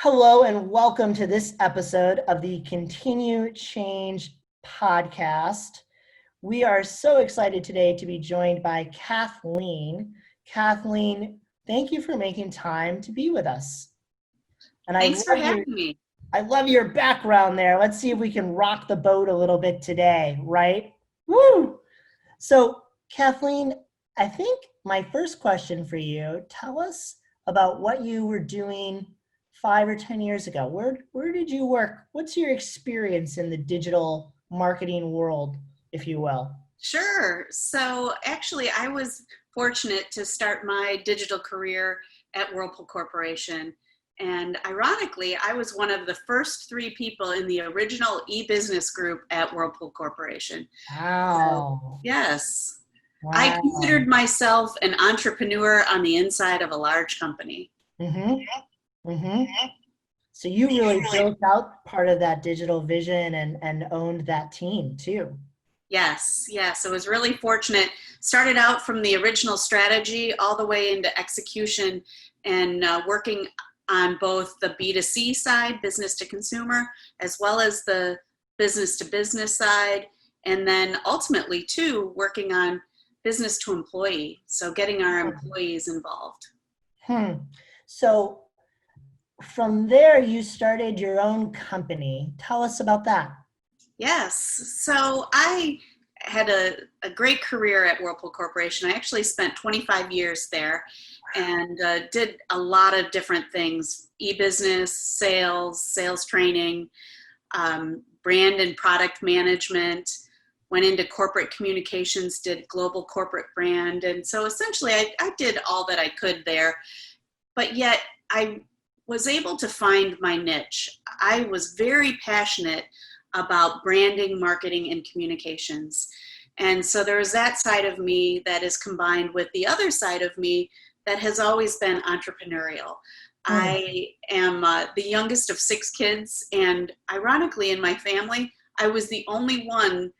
Hello and welcome to this episode of the Continue Change podcast. We are so excited today to be joined by Kathleen. Kathleen, thank you for making time to be with us. And Thanks for having me. I love your background there. Let's see if we can rock the boat a little bit today, right? Woo! So, Kathleen, I think my first question for you, tell us about what you were doing 5 or 10 years ago. Where did you work? What's your experience in the digital marketing world, if you will? Sure. So actually, I was fortunate to start my digital career at Whirlpool Corporation. And ironically, I was one of the first 3 people in the original e-business group at Whirlpool Corporation. So, Wow. yes, I Wow. considered myself an entrepreneur on the inside of a large company. Mm-hmm. Mm-hmm. So you really built out part of that digital vision and owned that team too. Yes, yes. I was really fortunate. Started out from the original strategy all the way into execution and working on both the B2C side, business to consumer, as well as the business to business side. And then ultimately, too, working on business to employee. So getting our employees involved. Hmm. So from there, you started your own company. Tell us about that. Yes. So I had a great career at Whirlpool Corporation. I actually spent 25 years there and did a lot of different things: e-business, sales training, brand and product management, went into corporate communications, did global corporate brand. And so essentially I did all that I could there, but yet I was able to find my niche. I was very passionate about branding, marketing, and communications. And so there's that side of me that is combined with the other side of me that has always been entrepreneurial. Hmm. I am the youngest of 6 kids, and ironically, in my family, I was the only one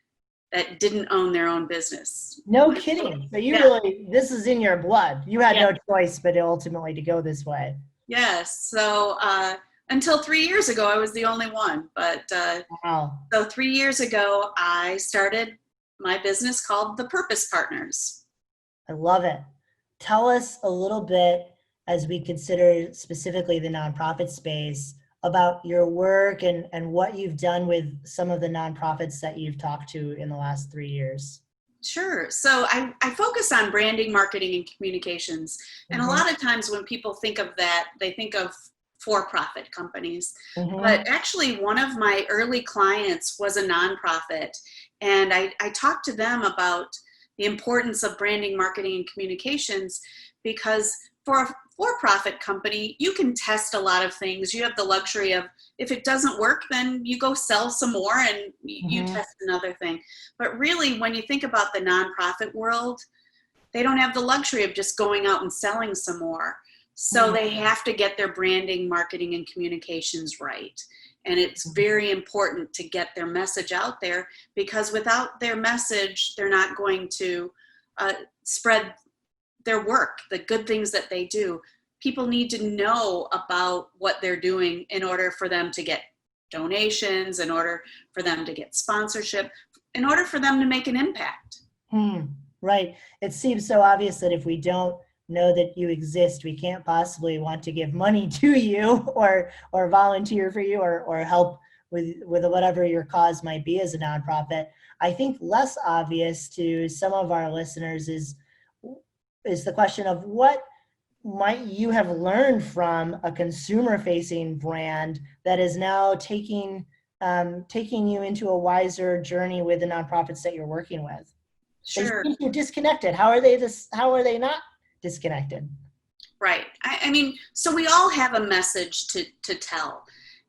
that didn't own their own business. No kidding. So you Yeah, really, this is in your blood. You had yeah, no choice but ultimately to go this way. yes. So until 3 years ago, I was the only one. But Wow. so 3 years ago, I started my business called The Purpose Partners. I love it. Tell us a little bit, as we consider specifically the nonprofit space, about your work and what you've done with some of the nonprofits that you've talked to in the last 3 years. Sure. So I focus on branding, marketing, and communications. And a Mm-hmm. lot of times when people think of that, they think of for-profit companies. Mm-hmm. But actually, one of my early clients was a nonprofit. And I talked to them about the importance of branding, marketing, and communications because for a for-profit company, you can test a lot of things. You have the luxury of, if it doesn't work, then you go sell some more and you Mm-hmm. test another thing. But really, when you think about the nonprofit world, they don't have the luxury of just going out and selling some more. So they have to get their branding, marketing, and communications right. And it's very important to get their message out there because without their message, they're not going to spread their work, the good things that they do. People need to know about what they're doing in order for them to get donations, in order for them to get sponsorship, in order for them to make an impact. Hmm. Right. It seems so obvious that if we don't know that you exist, we can't possibly want to give money to you or volunteer for you or help with whatever your cause might be as a nonprofit. I think less obvious to some of our listeners is the question of what might you have learned from a consumer facing brand that is now taking you into a wiser journey with the nonprofits that you're working with. They Sure. seem to disconnected. How are they not disconnected? Right. I mean, so we all have a message to tell.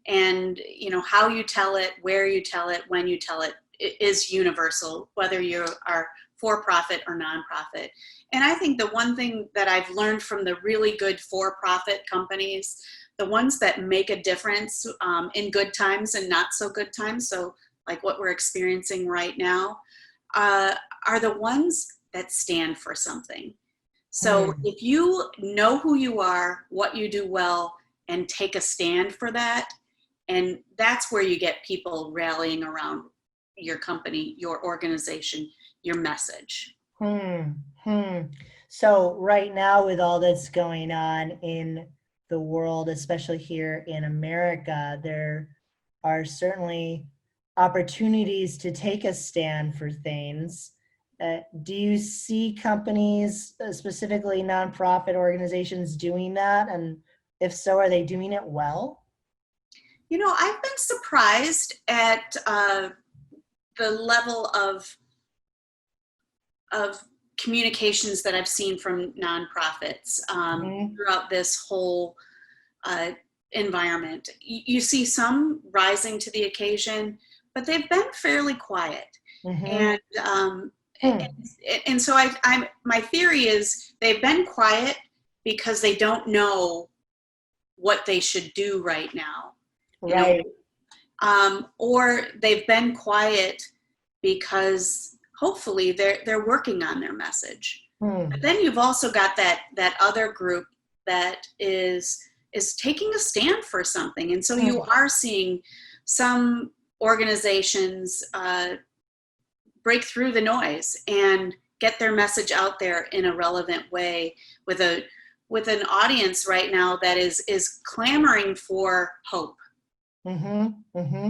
And, you know, how you tell it, where you tell it, when you tell it is universal, whether you are for profit or nonprofit. And I think the one thing that I've learned from the really good for profit companies, the ones that make a difference in good times and not so good times, so like what we're experiencing right now, uh, are the ones that stand for something. So Hmm. if you know who you are, what you do well, and take a stand for that. And that's where you get people rallying around your company, your organization, your message. Hmm. Hmm. So right now, with all that's going on in the world, especially here in America, there are certainly opportunities to take a stand for things. Do you see companies, specifically nonprofit organizations, doing that? And if so, are they doing it well? You know, I've been surprised at the level of communications that I've seen from nonprofits Hmm. throughout this whole uh, environment. You see some rising to the occasion, but they've been fairly quiet. Hmm. And Hmm. and so my theory is they've been quiet because they don't know what they should do right now. You know, Right. or they've been quiet because hopefully they're working on their message. But Hmm. then you've also got that other group that is taking a stand for something, and so you Hmm. are seeing some organizations break through the noise and get their message out there in a relevant way with a with an audience right now that is clamoring for hope. Hmm. Hmm.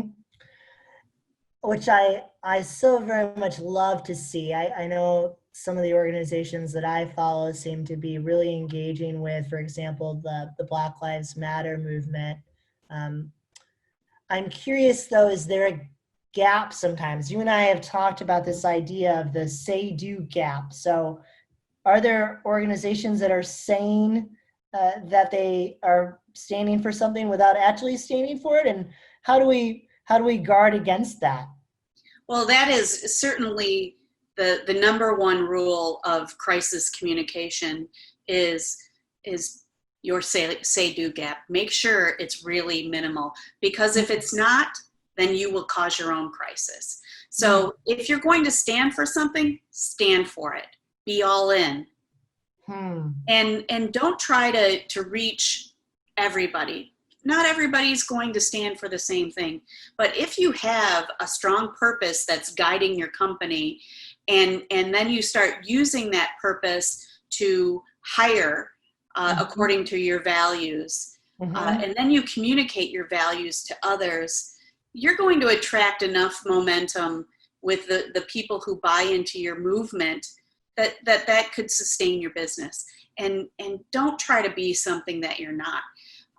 Which I so very much love to see. I know some of the organizations that I follow seem to be really engaging with, for example, the Black Lives Matter movement. Um, I'm curious though, is there a gap sometimes? You and I have talked about this idea of the say-do gap. So are there organizations that are saying that they are standing for something without actually standing for it? And how do we guard against that? Well, that is certainly the number one rule of crisis communication is is your say do gap. Make sure it's really minimal, because if it's not, then you will cause your own crisis. Hmm. So if you're going to stand for something, stand for it. Be all in, Hmm. and don't try to reach everybody. Not everybody's going to stand for the same thing, but if you have a strong purpose that's guiding your company, and then you start using that purpose to hire Mhm. according to your values, Mhm. and then you communicate your values to others, you're going to attract enough momentum with the people who buy into your movement that could sustain your business. And don't try to be something that you're not.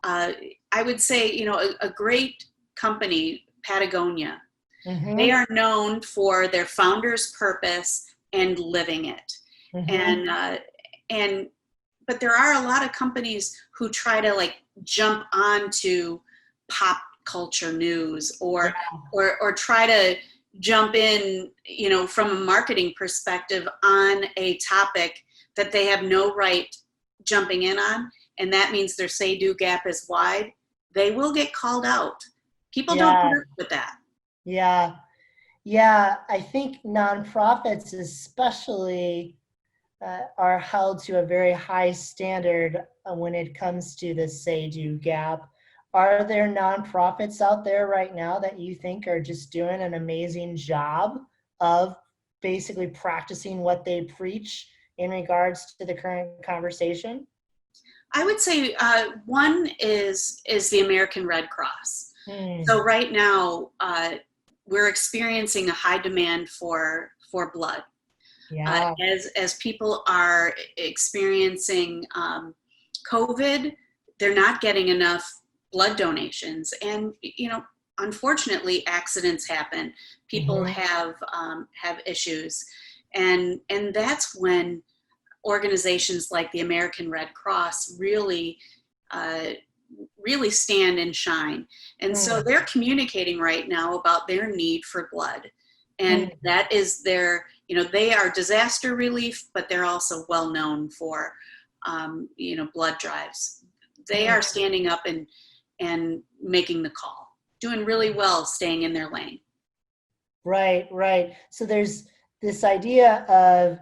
uh, I would say, you know, a great company, Patagonia, they Mhm. are known for their founder's purpose and living it. Mhm. And and but there are a lot of companies who try to like jump onto pop culture news, Yeah. or try to jump in, you know, from a marketing perspective on a topic that they have no right jumping in on, and that means their say do gap is wide. They will get called out. People don't put Yeah. up with that. Yeah. Yeah. I think nonprofits, especially, are held to a very high standard when it comes to the say-do gap. Are there nonprofits out there right now that you think are just doing an amazing job of basically practicing what they preach in regards to the current conversation? I would say one is the American Red Cross. So Hmm. right now, we're experiencing a high demand for blood, Yeah. as people are experiencing COVID. They're not getting enough blood donations, and you know, unfortunately, accidents happen. People Hmm. have issues, and that's when organizations like the American Red Cross uh, really stand and shine. And so Hmm. they're communicating right now about their need for blood. And Hmm. that is their, you know, they are disaster relief, but they're also well known for, you know, blood drives. They Hmm. are standing up and making the call, doing really well, staying in their lane. Right, right. So there's this idea of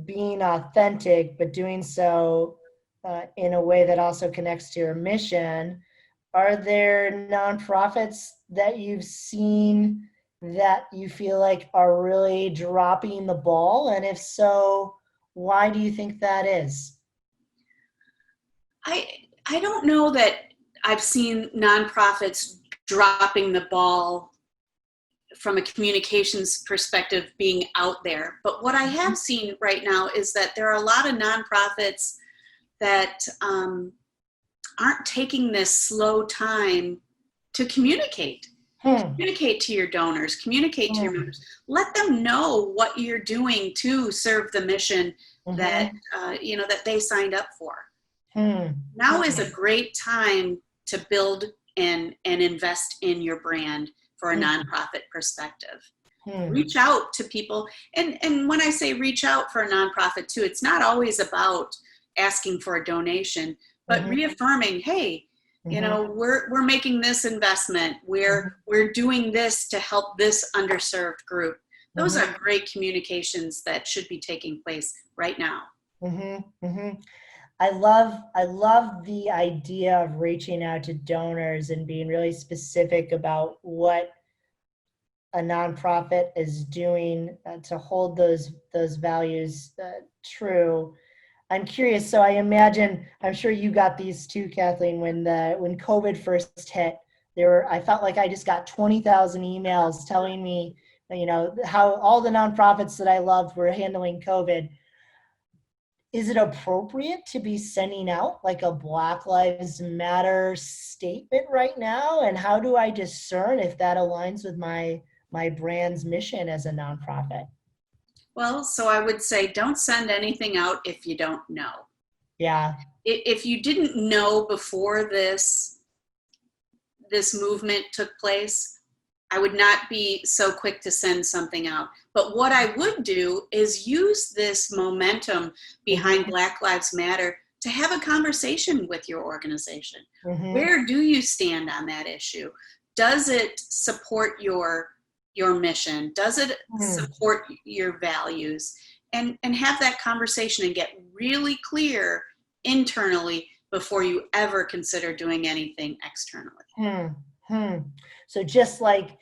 being authentic, but doing so in a way that also connects to your mission. Are there nonprofits that you've seen that you feel like are really dropping the ball? And if so, why do you think that is? I I don't know that I've seen nonprofits dropping the ball from a communications perspective being out there. But what I have seen right now is that there are a lot of nonprofits that aren't taking this slow time to communicate. Hmm. Communicate to your donors, communicate to your Hmm. members. Let them know what you're doing to serve the mission that Hmm. that they signed up for. Hmm. Now is Hmm. a great time to build and invest in your brand for a Hmm. nonprofit perspective. Hmm. Reach out to people, and when I say reach out for a nonprofit too, it's not always about asking for a donation, but Hmm. reaffirming, hey, Hmm. we're making this investment, we're doing this to help this underserved group. Those Hmm. are great communications that should be taking place right now. Hmm. Hmm. I love the idea of reaching out to donors and being really specific about what a nonprofit is doing to hold those values true. I'm curious. So I imagine, I'm sure you got these too, Kathleen. When COVID first hit, I felt like I just got 20,000 emails telling me, how all the nonprofits that I loved were handling COVID. Is it appropriate to be sending out like a Black Lives Matter statement right now? And how do I discern if that aligns with my brand's mission as a nonprofit? Well, so I would say don't send anything out if you don't know. Yeah. If you didn't know before this movement took place, I would not be so quick to send something out. But what I would do is use this momentum behind Hmm. Black Lives Matter to have a conversation with your organization. Hmm. Where do you stand on that issue? Does it support your mission? Does it Hmm. support your values? And have that conversation and get really clear internally before you ever consider doing anything externally. Hmm. Hmm. So just like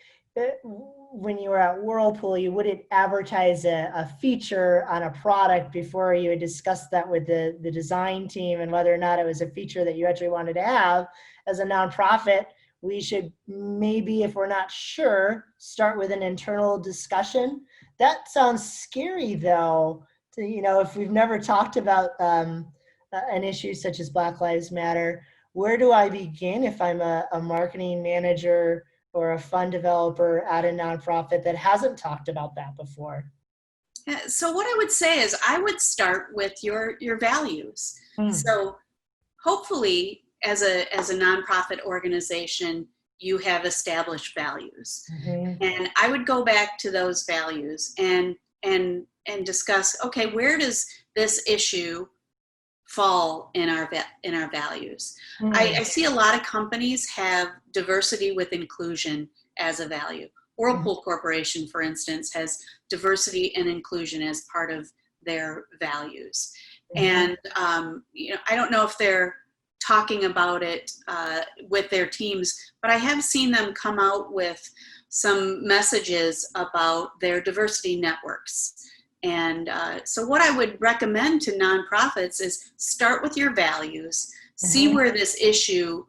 when you were at Whirlpool, you wouldn't advertise a feature on a product before you had discussed that with the design team and whether or not it was a feature that you actually wanted to have. As a nonprofit, we should maybe, if we're not sure, start with an internal discussion. That sounds scary though, if we've never talked about an issue such as Black Lives Matter. Where do I begin if I'm a marketing manager or a fund developer at a nonprofit that hasn't talked about that before? So what I would say is I would start with your values. Hmm. So hopefully as a nonprofit organization, you have established values. Mm-hmm. And I would go back to those values and discuss, okay, where does this issue fall in our values? I Hmm. see a lot of companies have diversity with inclusion as a value. Whirlpool Corporation, for instance, has diversity and inclusion as part of their values. Mm-hmm. And I don't know if they're talking about it with their teams, but I have seen them come out with some messages about their diversity networks. And so, what I would recommend to nonprofits is start with your values, see Mm-hmm. where this issue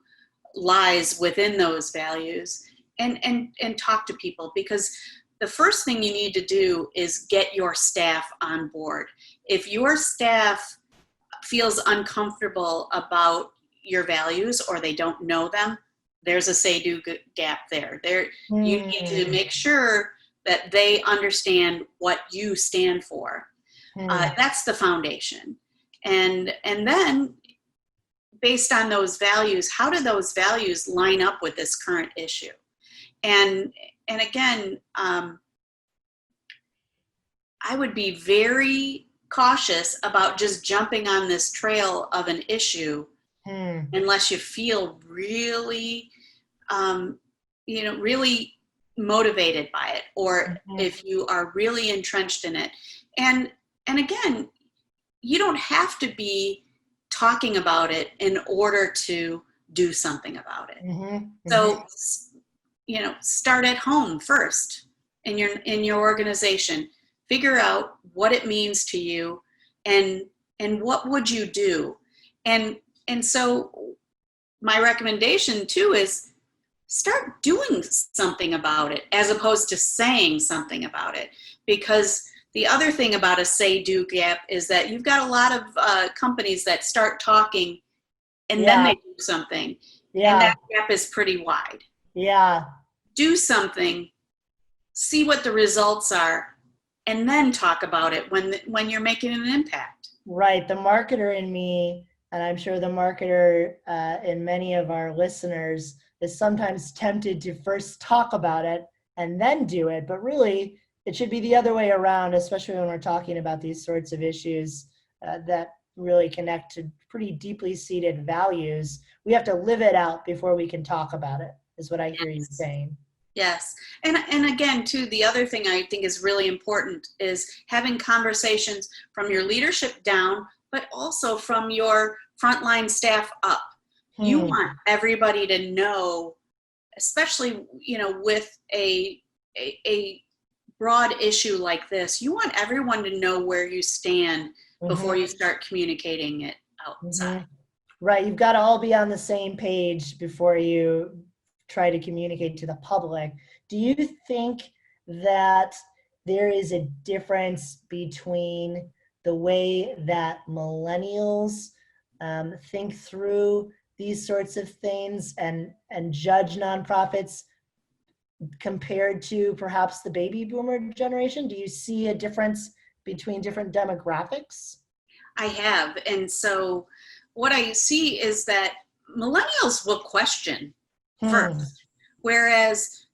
lies within those values, and talk to people, because the first thing you need to do is get your staff on board. If your staff feels uncomfortable about your values or they don't know them, there's a say-do gap there. You need to Hmm. make sure that they understand what you stand for. Hmm. That's the foundation. And then based on those values, how do those values line up with this current issue? And and again, I would be very cautious about just jumping on this trail of an issue Hmm. unless you feel really, really motivated by it, or Hmm. if you are really entrenched in it. And and again, you don't have to be talking about it in order to do something about it. Mm-hmm. So, start at home first in your organization. Figure out what it means to you, and what would you do, and so my recommendation too is start doing something about it as opposed to saying something about it. Because the other thing about a say do gap is that you've got a lot of companies that start talking and then Yeah. they do something, and Yeah. that gap is pretty wide. Yeah. Do something, see what the results are, and then talk about it when you're making an impact. Right. The marketer in me, and I'm sure the marketer in many of our listeners, is sometimes tempted to first talk about it and then do it. But really, it should be the other way around, especially when we're talking about these sorts of issues that really connect to pretty deeply seated values. We have to live it out before we can talk about it, is what I hear you Yes. saying. Yes. And again, too, the other thing I think is really important is having conversations from your leadership down, but also from your frontline staff up. You Hmm. want everybody to know, especially, with a broad issue like this, you want everyone to know where you stand before Mm-hmm. you start communicating it Mm-hmm. outside. Right. You've got to all be on the same page before you try to communicate to the public. Do you think that there is a difference between the way that millennials think through these sorts of things and judge nonprofits compared to perhaps the baby boomer generation? Do you see a difference between different demographics? I have. And so what I see is that millennials will question Hmm. first, whereas,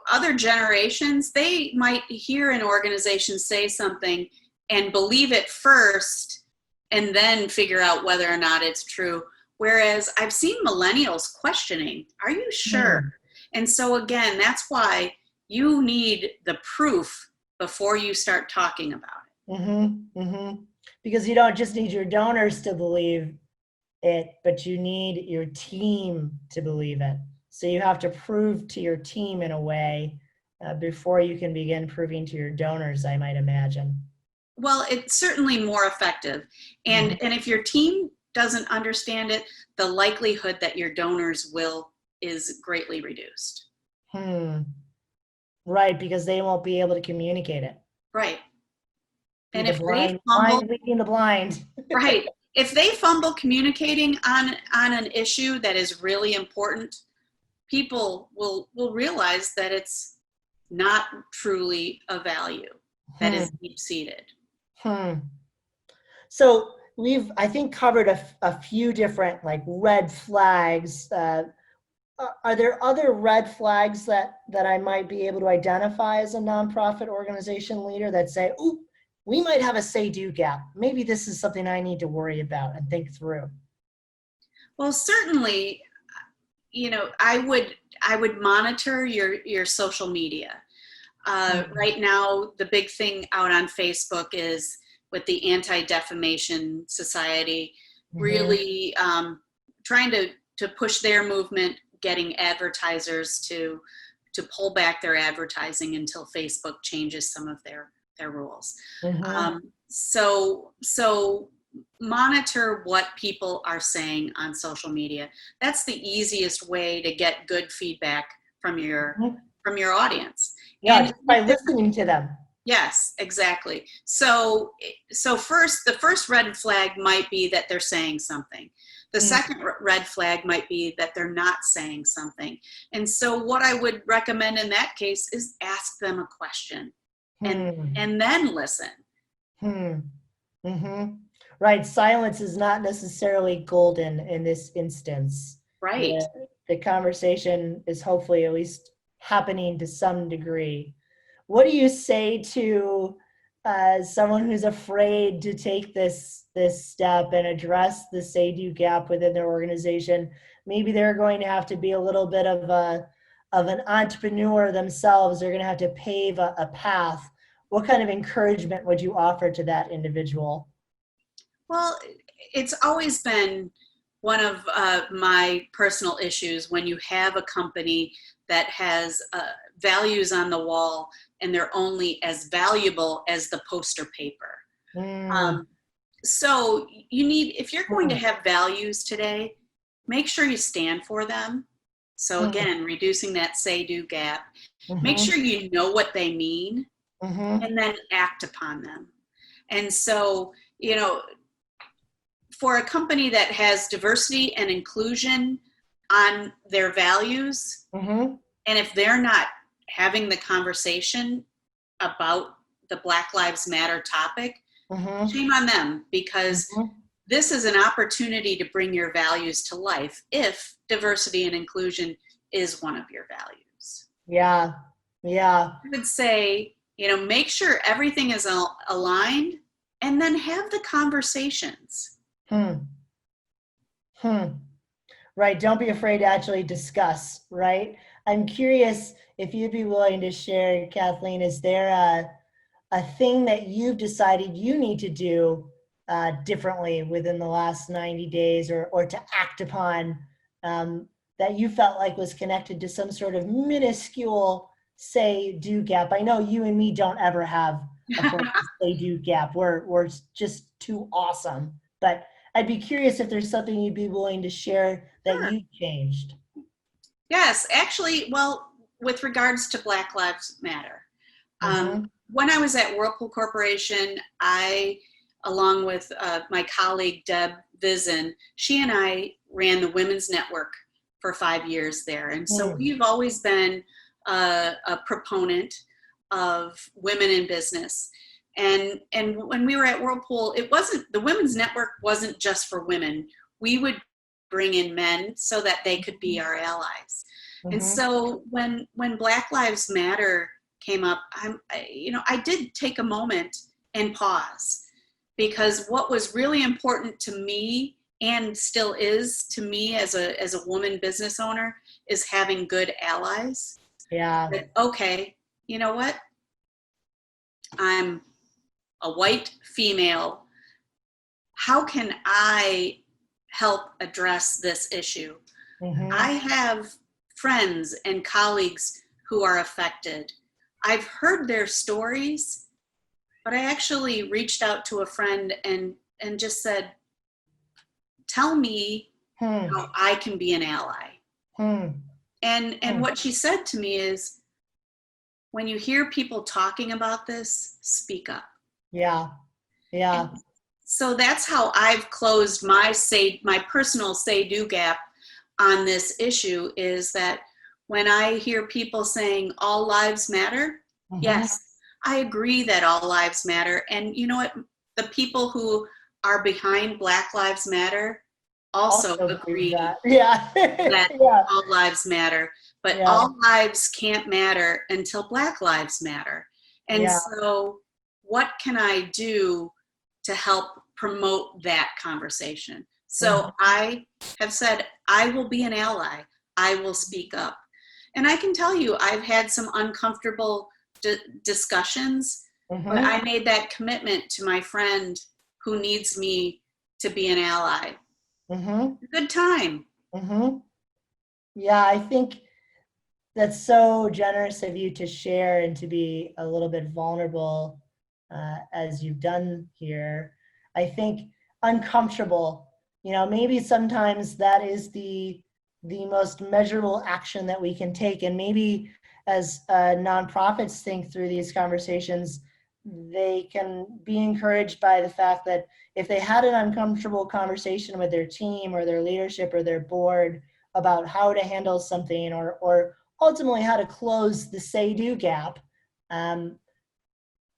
other generations, they might hear an organization say something and believe it first and then figure out whether or not it's true. Whereas I've seen millennials questioning, are you sure? Hmm. And so again, that's why you need the proof before you start talking about it. Mm-hmm, mm-hmm. Because you don't just need your donors to believe it, but you need your team to believe it. So you have to prove to your team in a way before you can begin proving to your donors, I might imagine. Well, it's certainly more effective. Mhm. And if your team doesn't understand it, the likelihood that your donors will is greatly reduced. Hmm. Right, because they won't be able to communicate it. Right. Be And the if they blind fumble, leading the blind. right. If they fumble communicating on an issue that is really important, people will realize that it's not truly a value that Hmm. is deep seated. Hmm. So we've, I think, covered a few different like red flags. Are there other red flags that I might be able to identify as a nonprofit organization leader that say, "Ooh, we might have a say-do gap. Maybe this is something I need to worry about and think through." Well, certainly, I would monitor your social media. Hmm. Right now, the big thing out on Facebook is with the Anti-Defamation Society, Mm-hmm. really trying to push their movement, getting advertisers to pull back their advertising until Facebook changes some of their rules. Mm-hmm. So monitor what people are saying on social media. That's the easiest way to get good feedback from your Mm-hmm. from your audience. Yeah, And just by listening to them. yes, exactly. So first, the first red flag might be that they're saying something. The Hmm. second red flag might be that they're not saying something. And so what I would recommend in that case is ask them a question and Hmm. then listen. Hmm. Mm-hmm. Right. Silence is not necessarily golden in this instance. Right. The conversation is hopefully at least happening to some degree. What do you say to someone who's afraid to take this step and address the say-do gap within their organization? Maybe they're going to have to be a little bit of an entrepreneur themselves. They're going to have to pave a path. What kind of encouragement would you offer to that individual? Well, it's always been one of my personal issues when you have a company that has values on the wall and they're only as valuable as the poster paper. Mm, So you need, if you're going to mm, have values today, make sure you stand for them. So mm, again, reducing that say-do gap. Make mhm, sure you know what they mean mhm, and then act upon them. And so, you know, for a company that has diversity and inclusion on their values, mhm, and if they're not having the conversation about the Black Lives Matter topic, mhm, shame on them, because mhm. this is an opportunity to bring your values to life if diversity and inclusion is one of your values. Yeah, yeah. I would say, you know, make sure everything is aligned and then have the conversations. Hmm, hmm. Right. Don't be afraid to actually discuss, right? I'm curious if you'd be willing to share, Kathleen, is there a thing that you've decided you need to do differently within the last 90 days or to act upon that you felt like was connected to some sort of minuscule say do gap? I know you and me don't ever have a full say do gap. We're just too awesome. But I'd be curious if there's something you'd be willing to share that Sure. you changed. Yes, actually, well, with regards to Black Lives Matter, Mm-hmm. when I was at Whirlpool Corporation, I, along with my colleague Deb Vizen, she and I ran the Women's Network for 5 years there. And so Mm, we've always been a proponent of women in business. And when we were at Whirlpool, it wasn't, the Women's Network wasn't just for women. We would bring in men so that they could be our allies. And mm-hmm. so when Black Lives Matter came up, I did take a moment and pause, because what was really important to me and still is to me as a woman business owner is having good allies. Yeah. That, okay, you know what? I'm a white female. How can I help address this issue? Mm-hmm. I have friends and colleagues who are affected. I've heard their stories, but I actually reached out to a friend and just said, "Tell me Hmm. how I can be an ally." Hmm. And Hmm. what she said to me is, "When you hear people talking about this, speak up." Yeah. And Yeah. so that's how I've closed my personal say do gap on this issue, is that when I hear people saying all lives matter, Mm-hmm. yes, I agree that all lives matter. And you know what? The people who are behind Black Lives Matter also Also believe agree that. Yeah. that Yeah. all lives matter, but Yeah. all lives can't matter until Black lives matter. And Yeah. so what can I do to help promote that conversation? So Mm-hmm. I have said, I will be an ally. I will speak up. And I can tell you, I've had some uncomfortable discussions, but Mm-hmm. I made that commitment to my friend who needs me to be an ally. Mm-hmm. Good time. Mm-hmm. Yeah, I think that's so generous of you to share and to be a little bit vulnerable as you've done here. I think uncomfortable, maybe sometimes that is the most measurable action that we can take. And maybe as nonprofits think through these conversations, they can be encouraged by the fact that if they had an uncomfortable conversation with their team or their leadership or their board about how to handle something or ultimately how to close the say-do gap, um,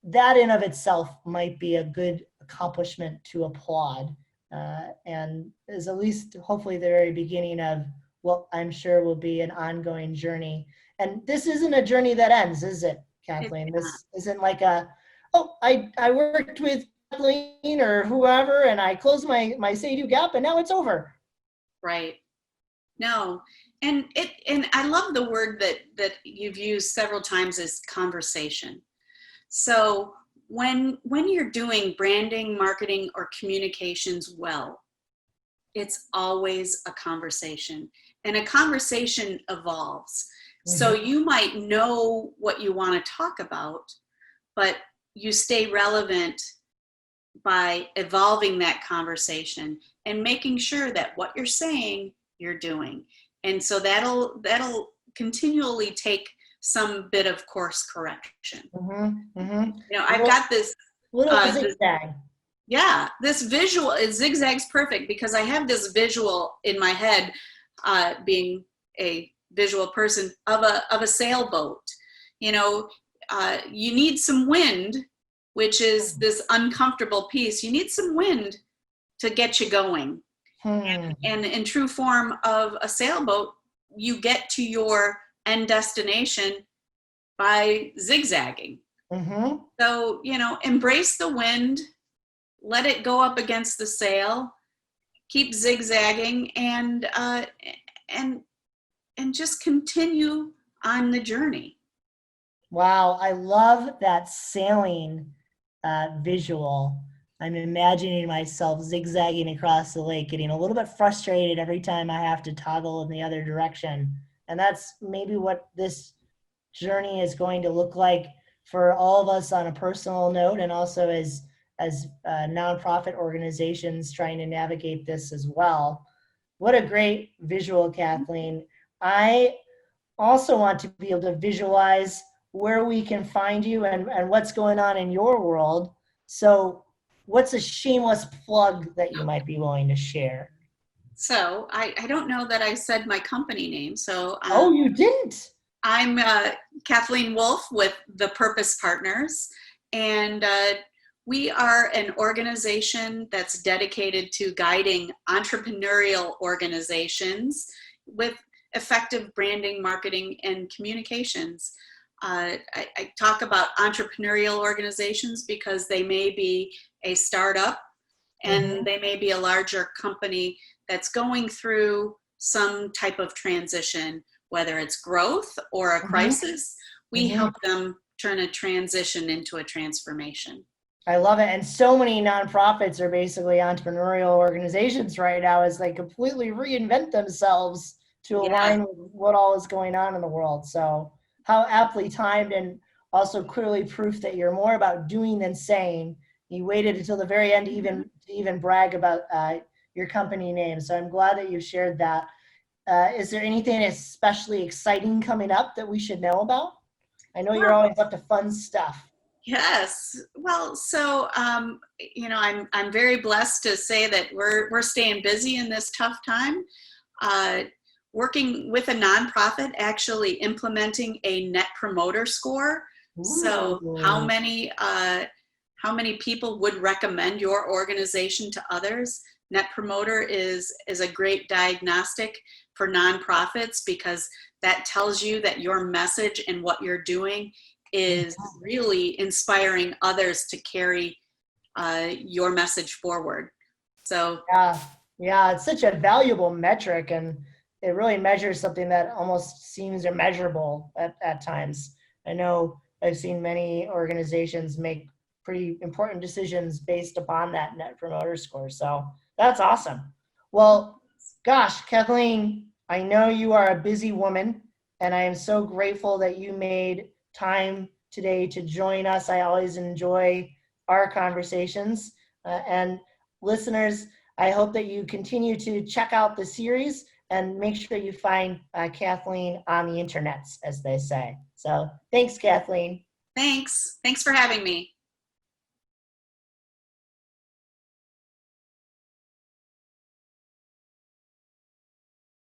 that in of itself might be a good accomplishment to applaud, and is at least hopefully the very beginning of what I'm sure will be an ongoing journey. And this isn't a journey that ends, is it, It's Kathleen? not. This isn't like I worked with Kathleen or whoever and I closed my say-do gap and now it's over. Right. No. And I love the word that you've used several times, is conversation. So when you're doing branding, marketing, or communications well, it's always a conversation, and a conversation evolves. So Mhm. you might know what you want to talk about, but you stay relevant by evolving that conversation and making sure that what you're saying you're doing. And so that'll continually take some bit of course correction. Mhm. Mhm. You know, A I've little, got this little this, zigzag. yeah, this visual, it zigzags perfect because I have this visual in my head, being a visual person, of a sailboat. You know, you need some wind, which is this uncomfortable piece. You need some wind to get you going. Hmm. And in true form of a sailboat, you get to your end destination by zigzagging. Mhm. So, you know, embrace the wind, let it go up against the sail, keep zigzagging, and and just continue on the journey. Wow, I love that sailing visual. I'm imagining myself zigzagging across the lake, getting a little bit frustrated every time I have to toggle in the other direction. And that's maybe what this journey is going to look like for all of us on a personal note, and also as nonprofit organizations trying to navigate this as well. What a great visual, Kathleen. I also want to be able to visualize where we can find you and what's going on in your world. So, what's a shameless plug that you might be willing to share? So I don't know that I said my company name. So Oh, you didn't? I'm Kathleen Wolf with the Purpose Partners, and we are an organization that's dedicated to guiding entrepreneurial organizations with effective branding, marketing, and communications. I talk about entrepreneurial organizations because they may be a startup and Mm-hmm. they may be a larger company that's going through some type of transition, whether it's growth or a Mm-hmm. crisis. We Mm-hmm. help them turn a transition into a transformation. I love it. And so many nonprofits are basically entrepreneurial organizations right now as they completely reinvent themselves to Yes, align with what all is going on in the world. So, how aptly timed, and also clearly proof that you're more about doing than saying. You waited until the very end to even brag about your company name. So, I'm glad that you shared that. Is there anything especially exciting coming up that we should know about? I know you're well, always up to fun stuff. yes. Well, so you know, I'm very blessed to say that we're staying busy in this tough time. Uh, Working with a nonprofit, actually implementing a net promoter score. So Ooh. how many people would recommend your organization to others? Net promoter is a great diagnostic for nonprofits because that tells you that your message and what you're doing is really inspiring others to carry your message forward. So Yeah, yeah, it's such a valuable metric, and it really measures something that almost seems immeasurable at times. I know I've seen many organizations make pretty important decisions based upon that net promoter score. So that's awesome. Well, gosh, Kathleen, I know you are a busy woman, and I am so grateful that you made time today to join us. I always enjoy our conversations. And listeners, I hope that you continue to check out the series and make sure you find Kathleen on the internets, as they say. So thanks, Kathleen. thanks for having me.